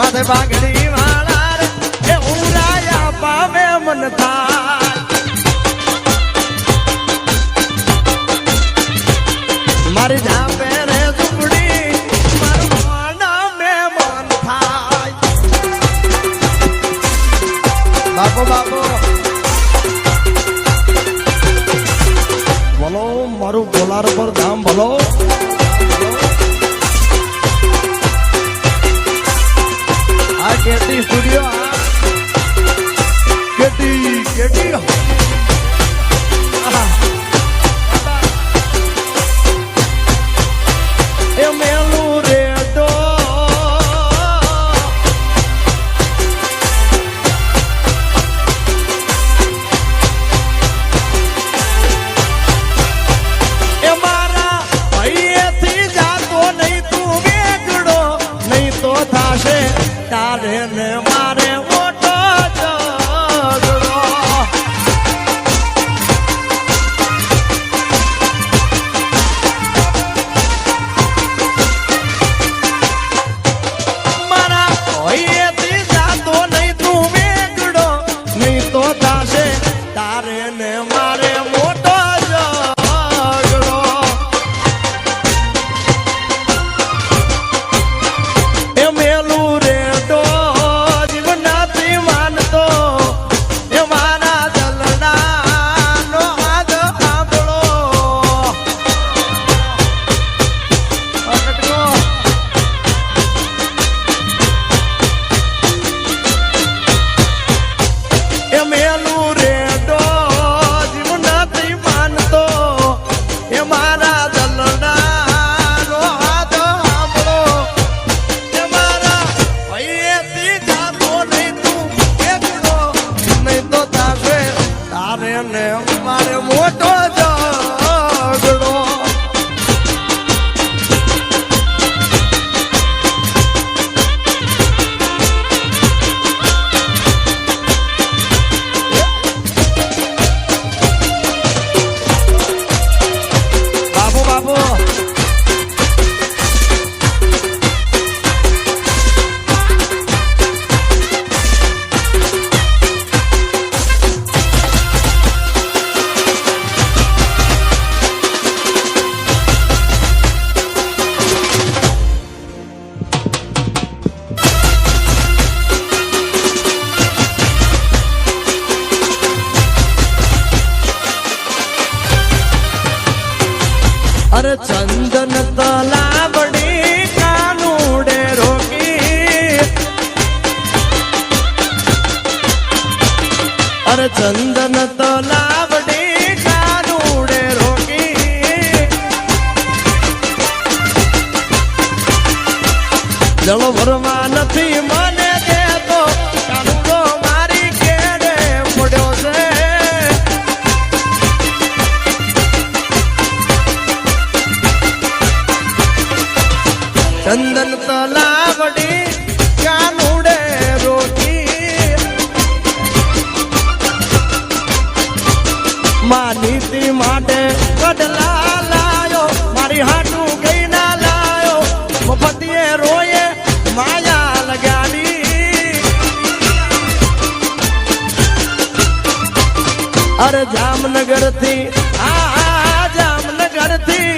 માથે બાગડી વાળા રે એ ઉરાયા પામે મન થાય મારી જાપે રે ઝૂંપડી મારું મોના મે મન થાય બાપો બાપો બોલો મારું બોલાર પર ધામ બોલો આ કેટી સ્ટુડિયો કેટી એ મેલું રેડો એ મારા ભાઈએથી જાતો નહીં તું વેગડો નહીં તો થાશે તારે ને મારે મોટો ઝઘડો મારા ભાઈએથી જાતો નહીં તું વેગડો નહીં તો થાશે તારે ને મારે મોટો ઝઘડો એ મેલું રેડો જીવ નથી માનતો એ મારા દલડાનો હાથ સાંભળો એ મેલું રેડો જીવ નથી માનતો એ મારા દલડાનો હાથ સાંભળો એ મારા ભાઈએથી જાતો નહીં તું એકડો નહીં તો તારે તારે ને મારે મોટો ઝઘડો બાબુ બાબુ અરે ચંદન તલાવડી કાનુડે રોકી અરે ચંદન તલાવડી કાનુડે રોકી જળ ભરવા નથી મને દેતો કાનુડો મારી કેડે પડ્યો છે ચંદન તલાવડી કાનુડે રોકી માનીતી માટે કડલા લાયો મારી હાટું ગઈ ના લાયો મફતીએ રોયે માયા લગાડી અરે જામનગર થી જામનગર થી